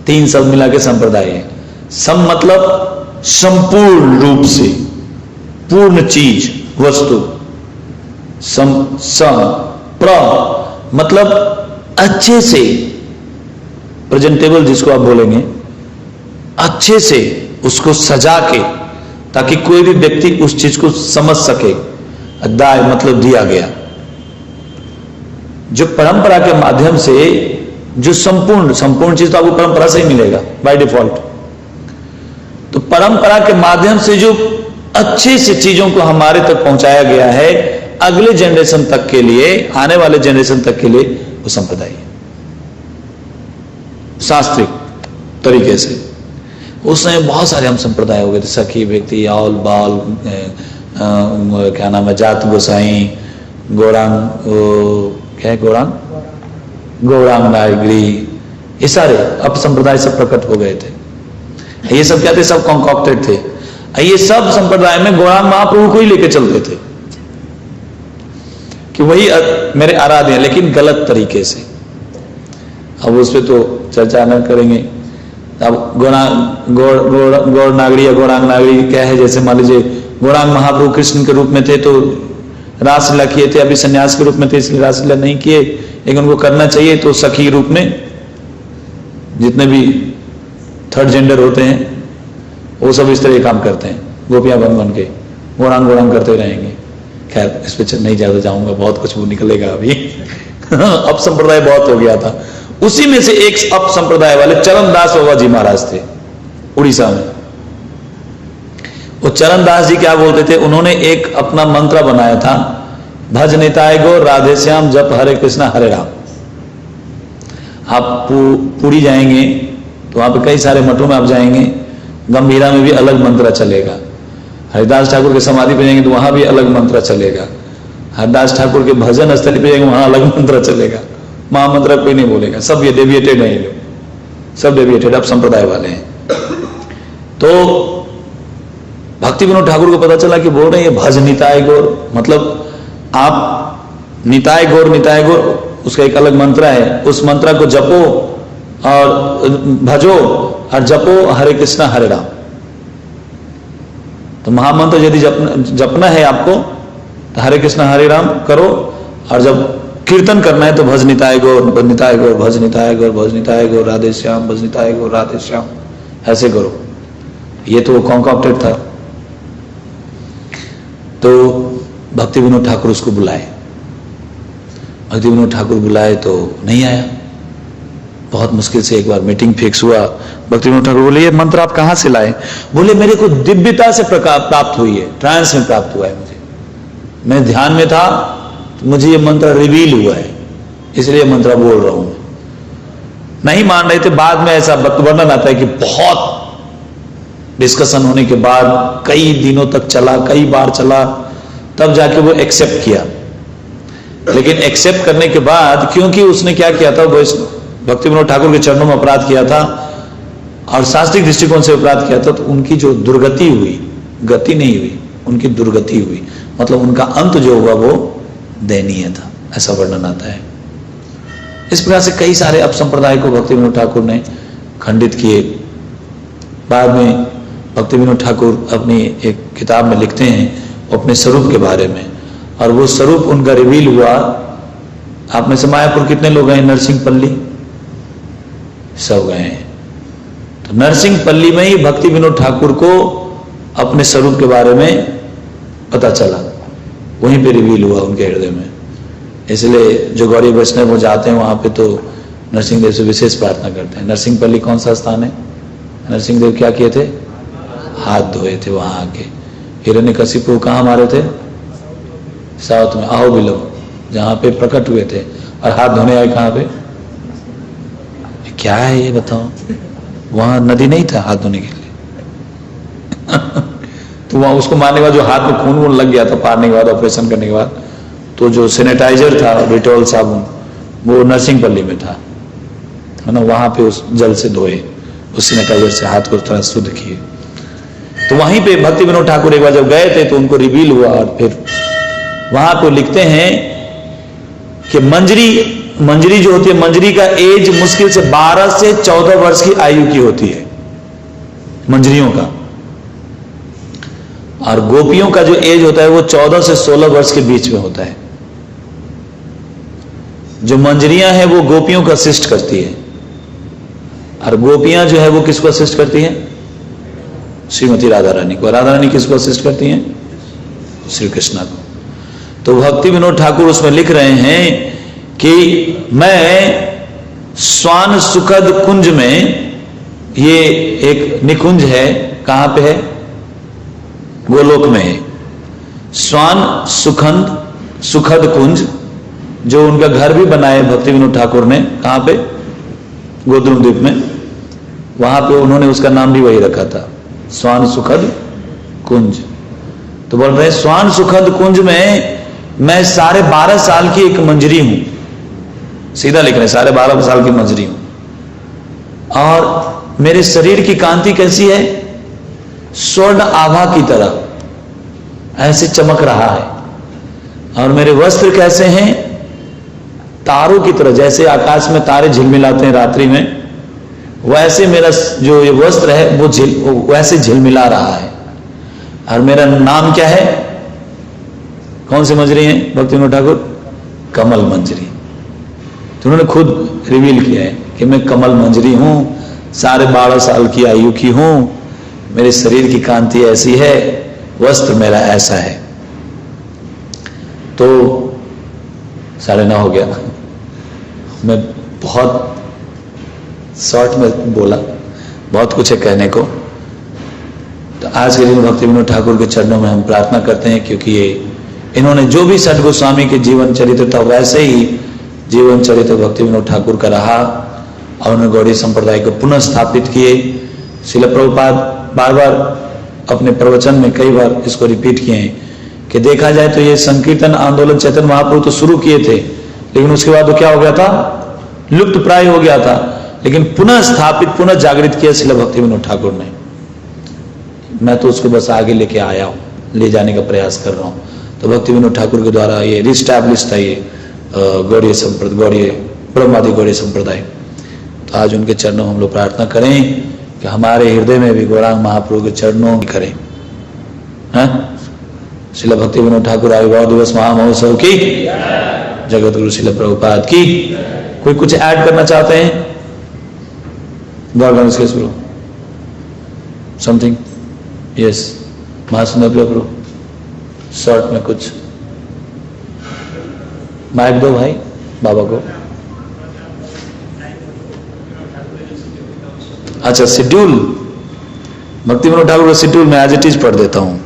3 शब्द मिला के संप्रदाय है। सम मतलब संपूर्ण रूप से, पूर्ण चीज, वस्तु। प्र मतलब अच्छे से, प्रेजेंटेबल जिसको आप बोलेंगे, अच्छे से उसको सजा के, ताकि कोई भी व्यक्ति उस चीज को समझ सके। दाय मतलब दिया गया, जो परंपरा के माध्यम से, जो संपूर्ण चीज तो आपको परंपरा से ही मिलेगा बाय डिफॉल्ट। तो परंपरा के माध्यम से जो अच्छे से चीजों को हमारे तक पहुंचाया गया है, अगले जनरेशन तक के लिए, आने वाले जनरेशन तक के लिए, वो संप्रदाय है शास्त्रिक तरीके से। उस समय बहुत सारे हम संप्रदाय हो गए थे, सखी व्यक्ति, औल बाल, क्या नाम है, जात गोसाई, गौरांग, क्या है गौरांग, गौरांग नायगरी, ये सारे अब संप्रदाय सब प्रकट हो गए थे। ये सब क्या थे? सब कॉन्कॉक्टेड थे। ये सब संप्रदाय में गौरांग महाप्रभु को ही लेके चलते थे कि वही मेरे आराध्य हैं, लेकिन गलत तरीके से। अब उस पर तो चर्चा न करेंगे। अब गौड़ नागरी या गौरांग नागरी क्या है, जैसे मान लीजिए गौरांग महाप्रभु कृष्ण के रूप में थे तो रासलीला किए थे, अभी सन्यास के रूप में थे इसलिए रासलीला नहीं किए, लेकिन उनको करना चाहिए। तो सखी रूप में जितने भी थर्ड जेंडर होते हैं वो सब इस तरह काम करते हैं, गोपियां बन के गौरांग करते रहेंगे। खैर इस पर नहीं ज्यादा जाऊंगा, बहुत कुछ वो निकलेगा अभी। अब संप्रदाय बहुत हो गया था। उसी में से एक अप संप्रदाय वाले चरणदास बाबा जी महाराज थे उड़ीसा में। वो चरणदास जी क्या बोलते थे, उन्होंने एक अपना मंत्र बनाया था, भज निताय गौर राधे श्याम जप हरे कृष्णा हरे राम। आप पुरी जाएंगे तो वहां पे कई सारे मठों में आप जाएंगे, गंभीरा में भी अलग मंत्र चलेगा। हरिदास ठाकुर के समाधि पे जाएंगे तो वहां भी अलग मंत्र चलेगा। हरिदास ठाकुर के भजन स्थल पे जाएंगे वहां अलग मंत्र चलेगा। महामंत्र कोई नहीं बोलेगा, सब ये डेविएटेड है, लोग सब डेविएटेड अब संप्रदाय वाले हैं। तो भक्ति विनोद ठाकुर को पता चला कि बोल रहे हैं भज निताय गौर, मतलब आप निताय गौर उसका एक अलग मंत्र है, उस मंत्र को जपो और भजो और जपो हरे कृष्णा हरे राम। तो महामंत्र यदि जपना है आपको तो हरे कृष्णा हरे राम करो, और जब कीर्तन करना है तो भज निताय गौर भज निताय गौर भज निताय गौर भज निताय गौर राधे श्याम भज निताय गौर राधे श्याम, ऐसे करो। ये तो कॉन्कॉप्टेड था। तो भक्ति विनोद ठाकुर उसको बुलाए, भक्ति विनोद ठाकुर बुलाए तो नहीं आया। बहुत मुश्किल से एक बार मीटिंग फिक्स हुआ। भक्ति विनोद ठाकुर बोले ये मंत्र आप कहां से लाए? बोले मेरे को दिव्यता से प्राप्त हुई है, ट्रांस में प्राप्त हुआ है मुझे, मैं ध्यान में था तो मुझे ये मंत्र रिवील हुआ है, इसलिए मंत्र बोल रहा हूं। नहीं मान रहे थे, बाद में ऐसा वर्णन आता है कि बहुत डिस्कशन होने के बाद कई दिनों तक चला, कई बार चला, तब जाके वो एक्सेप्ट किया। लेकिन एक्सेप्ट करने के बाद, क्योंकि उसने क्या किया था, वो भक्ति विनोद ठाकुर के चरणों में अपराध किया था और शास्त्रीय दृष्टिकोण से अपराध किया था, तो उनकी जो दुर्गति हुई, गति नहीं हुई, उनकी दुर्गति हुई, मतलब उनका अंत जो हुआ वो दयनीय था, ऐसा वर्णन आता है। इस प्रकार से कई सारे अपसंप्रदाय को भक्ति विनोद ठाकुर ने खंडित किए। बाद में भक्ति विनोद ठाकुर अपनी एक किताब में लिखते हैं अपने स्वरूप के बारे में, और वो स्वरूप उनका रिवील हुआ। आप में से मायापुर कितने लोग हैं? नरसिंहपल्ली सब गए हैं। तो नरसिंहपल्ली में ही भक्ति विनोद ठाकुर को अपने स्वरूप के बारे में पता चला, वहीं पे रिवील हुआ उनके हृदय में। इसलिए जो गौरी वैष्णव वो जाते हैं वहां पे तो नरसिंह देव से विशेष प्रार्थना करते हैं। नरसिंहपल्ली कौन सा स्थान है? नरसिंह देव क्या किए थे? हाथ धोए थे वहां आके। हिरण्यकशिपु कहाँ मारे थे? साउथ में अहोबिलम, जहां पे प्रकट हुए थे। और हाथ धोने आए कहां पे? क्या है ये बताओ? वहां नदी नहीं था हाथ धोने के लिए। तो वहां उसको मारने के बाद जो हाथ में खून वून लग गया था पारने के बाद, ऑपरेशन करने के बाद, तो जो सैनिटाइजर था डिटॉल साबुन वो नरसिंहपल्ली में था, है ना, वहां पे उस जल से धोए, उस सैनिटाइजर से हाथ को थोड़ा शुद्ध किए। तो वहीं पे भक्ति विनोद ठाकुर एक बार जब गए थे तो उनको रिवील हुआ। और फिर वहां पे लिखते हैं कि मंजरी जो होती है, मंजरी का एज मुश्किल से 12 से 14 वर्ष की आयु की होती है मंजरियों का, और गोपियों का जो एज होता है वो 14 से 16 वर्ष के बीच में होता है। जो मंजरियां हैं वो गोपियों का असिस्ट करती है, और गोपियां जो है वो किसको असिस्ट करती हैं? श्रीमती राधा रानी को। राधा रानी किसको असिस्ट करती हैं? श्री कृष्णा को। तो भक्ति विनोद ठाकुर उसमें लिख रहे हैं कि मैं स्वान सुखद कुंज में, ये एक निकुंज है, कहां पे है? गोलोक में है। स्वान सुखद कुंज, जो उनका घर भी बनाया भक्ति विनोद ठाकुर ने, कहां पे? गोद्रुम द्वीप में। वहां पे उन्होंने उसका नाम भी वही रखा था, स्वान सुखद कुंज। तो बोल रहे स्वान सुखद कुंज में मैं 12.5 साल की एक मंजरी हूं, सीधा लिख रहे 12.5 साल की मंजरी हूं। और मेरे शरीर की कांति कैसी है? स्वर्ण आभा की तरह ऐसे चमक रहा है। और मेरे वस्त्र कैसे हैं? तारों की तरह, जैसे आकाश में तारे झिलमिलाते हैं रात्रि में, वैसे मेरा जो ये वस्त्र है वो वैसे झिलमिला रहा है। और मेरा नाम क्या है? कौन सी मंजरी है भक्ति विनोद ठाकुर? कमल मंजरी। तो उन्होंने खुद रिवील किया है कि मैं कमल मंजरी हूं, 12.5 साल की आयु की हूं, मेरे शरीर की कांति ऐसी है, वस्त्र मेरा ऐसा है। तो 9:30 हो गया। मैं बहुत शॉर्ट में बोला, बहुत कुछ है कहने को। तो आज के दिन भक्ति विनोद ठाकुर के चरणों में हम प्रार्थना करते हैं, क्योंकि इन्होंने जो भी सठ गोस्वामी के जीवन चरित्र था वैसे ही जीवन चरित्र भक्ति विनोद ठाकुर का रहा, और उन्होंने गौड़ीय संप्रदाय को पुनः स्थापित किए। श्रील प्रभुपाद बार बार अपने प्रवचन में कई बार इसको रिपीट किए हैं कि देखा जाए तो ये संकीर्तन आंदोलन चैतन्य महाप्रभु तो शुरू किए थे, लेकिन उसके बाद वो क्या हो गया था? लुप्त प्राय हो गया था। लेकिन पुनः स्थापित, पुनः जागृत किया श्रील भक्ति विनोद ठाकुर ने। मैं तो उसको बस आगे लेके आया हूं, ले जाने का प्रयास कर रहा हूं। तो भक्ति विनोद ठाकुर के द्वारा ये रिस्टैब्लिश था ये गौड़ीय संप्रदाय, गौड़ीय ब्रह्मादि गौड़ीय संप्रदाय। तो आज उनके चरणों में हम लोग प्रार्थना करें कि हमारे हृदय में भी गौरांग महाप्रभु के चरणों में करें। श्रील भक्ति विनोद ठाकुर आविर्भाव दिवस महामहोत्सव की, जगत गुरु श्रील प्रभुपाद की। कोई कुछ ऐड करना चाहते हैं? गॉड शुरू समथिंग? यस, महासुंदर प्रभु शॉर्ट में कुछ माइक दो भाई बाबा को। अच्छा, शेड्यूल भक्ति विनोद ठाकुर का शेड्यूल मैं एज इट इज पढ़ देता हूं।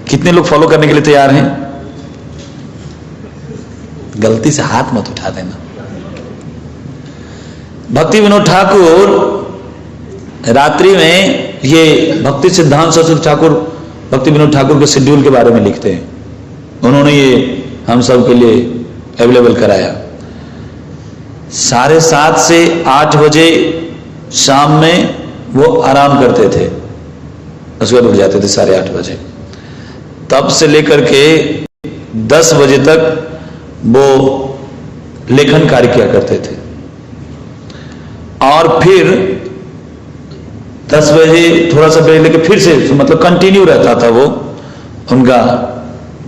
कितने लोग फॉलो करने के लिए तैयार हैं? गलती से हाथ मत उठा देना। भक्ति विनोद ठाकुर रात्रि में ये भक्ति सिद्धांत सरस्वती ठाकुर भक्ति विनोद ठाकुर के शेड्यूल के बारे में लिखते हैं। उन्होंने ये हम सब के लिए अवेलेबल कराया। 7:30 से 8 बजे शाम में वो आराम करते थे, उसके बाद उठ जाते थे 8:30 बजे। तब से लेकर के 10 बजे तक वो लेखन कार्य किया करते थे, और फिर 10 बजे थोड़ा सा ब्रेक लेके फिर से मतलब कंटिन्यू रहता था वो उनका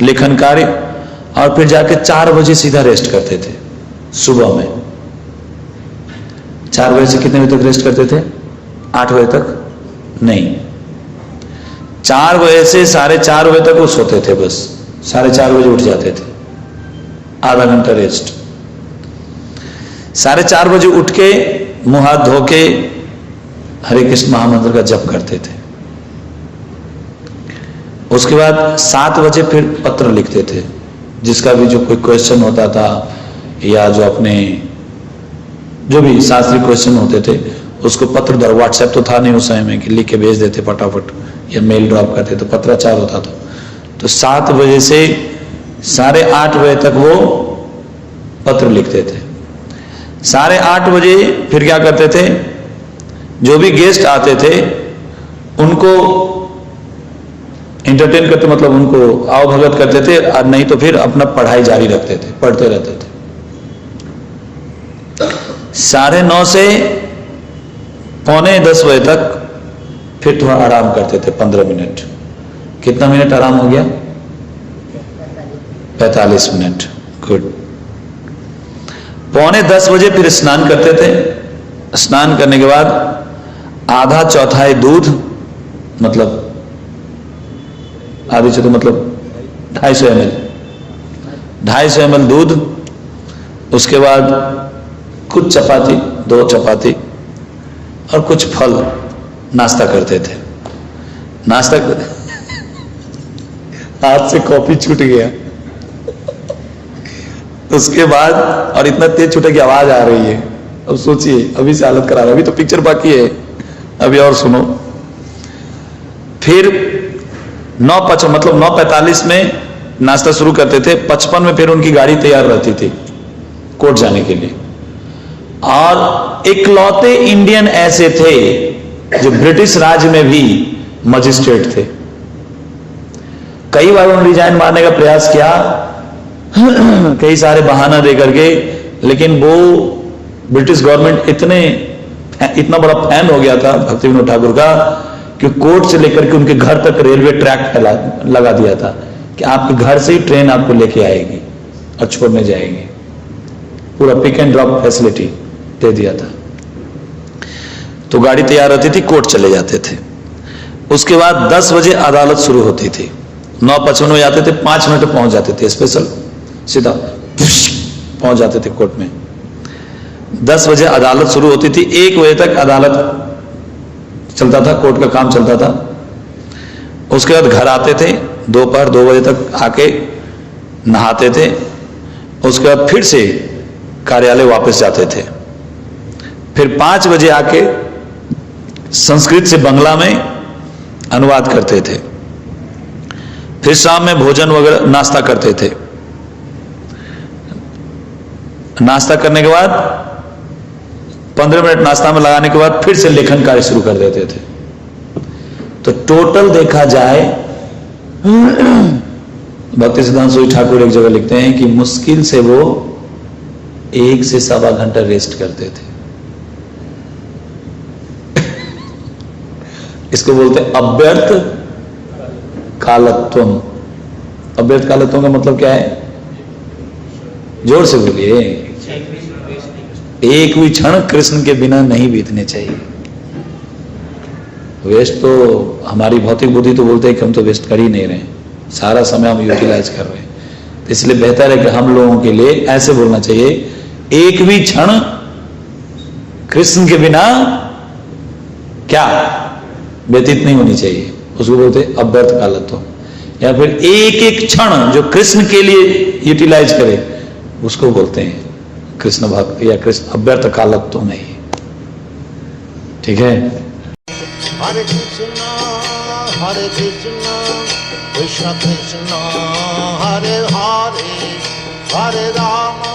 लेखन कार्य, और फिर जाके 4 बजे सीधा रेस्ट करते थे सुबह में। 4 बजे से कितने बजे तक रेस्ट करते थे? 8 बजे तक नहीं, 4 बजे से 4:30 बजे तक वो सोते थे बस। 4:30 बजे उठ जाते थे, आधा घंटा रेस्ट। 4:30 बजे उठ के मुंह हाथ धो के हरे कृष्ण महामंत्र का जप करते थे। उसके बाद 7 बजे फिर पत्र लिखते थे, जिसका भी जो कोई क्वेश्चन होता था या जो अपने जो भी शास्त्रीय क्वेश्चन होते थे उसको पत्र द्वारा, व्हाट्सएप तो था नहीं उस समय में कि लिख के भेज देते फटाफट या मेल ड्रॉप करते, तो पत्राचार होता था। तो 7 बजे से 8:30 बजे तक वो पत्र लिखते थे। 8:30 बजे फिर क्या करते थे? जो भी गेस्ट आते थे उनको एंटरटेन करते, मतलब उनको आवभगत करते थे, और नहीं तो फिर अपना पढ़ाई जारी रखते थे, पढ़ते रहते थे। 9:30 से 9:45 बजे तक फिर थोड़ा आराम करते थे 15 मिनट। कितना मिनट आराम हो गया? 45 मिनट। गुड। 9:45 बजे फिर स्नान करते थे। स्नान करने के बाद आधा चौथाई दूध, मतलब आधी चौथाई मतलब 250 ml, 250 ml दूध। उसके बाद कुछ चपाती, 2 चपाती और कुछ फल नाश्ता करते थे। नाश्ता हाथ से कॉफी छूट गया। उसके बाद, और इतना तेज छूटा कि आवाज आ रही है। अब सोचिए, अभी से हालत खराब है, अभी तो पिक्चर बाकी है, अभी और सुनो। फिर 9:45 में नाश्ता शुरू करते थे। 55 में फिर उनकी गाड़ी तैयार रहती थी कोर्ट जाने के लिए। और इकलौते इंडियन ऐसे थे जो ब्रिटिश राज में भी मजिस्ट्रेट थे। कई बार उन्होंने रिजाइन मारने का प्रयास किया, कई सारे बहाना दे करके, लेकिन वो ब्रिटिश गवर्नमेंट इतने इतना बड़ा फैन हो गया था भक्ति विनोद ठाकुर का कि कोर्ट से लेकर के उनके घर तक रेलवे ट्रैक लगा दिया था कि आपके घर से ही ट्रेन आपको लेके आएगी और छोड़ने जाएगी। पूरा पिक एंड ड्रॉप फैसिलिटी दे दिया था। तो गाड़ी तैयार होती थी, कोर्ट चले जाते थे। उसके बाद 10 बजे अदालत शुरू होती थी। 9:55 में जाते थे, 5 मिनट में पहुंच जाते थे, स्पेशल सीधा पहुंच जाते थे कोर्ट में। 10 बजे अदालत शुरू होती थी, 1 बजे तक अदालत चलता था, कोर्ट का काम चलता था। उसके बाद घर आते थे, दोपहर 2 बजे तक आके नहाते थे। उसके बाद फिर से कार्यालय वापस जाते थे। फिर 5 बजे आके संस्कृत से बंगला में अनुवाद करते थे। फिर शाम में भोजन वगैरह नाश्ता करते थे। नाश्ता करने के बाद 15 मिनट नाश्ता में लगाने के बाद फिर से लेखन कार्य शुरू कर देते थे। तो टोटल देखा जाए भक्ति सिद्धांत सूरी ठाकुर एक जगह लिखते हैं कि मुश्किल से वो 1 से 1.25 घंटा रेस्ट करते थे। इसको बोलते हैं अव्यर्थ कालत्वम। अव्यर्थ कालत्वम का मतलब क्या है? जोर से बोलिए। एक भी क्षण कृष्ण के बिना नहीं बीतने चाहिए। वेस्ट तो हमारी भौतिक बुद्धि तो बोलते हैं कि हम तो वेस्ट कर ही नहीं रहे, सारा समय हम यूटिलाइज कर रहे हैं। तो इसलिए बेहतर है कि हम लोगों के लिए ऐसे बोलना चाहिए, एक भी क्षण कृष्ण के बिना क्या व्यतीत नहीं होनी चाहिए। उसको बोलते हैं अव्यर्थ कालत्व। या फिर एक एक क्षण जो कृष्ण के लिए यूटिलाइज करे उसको बोलते हैं कृष्ण भक्त या कृष्ण अव्यर्थ कालत्व नहीं। ठीक है। हरे कृष्ण कृष्ण कृष्ण हरे हरे हरे राम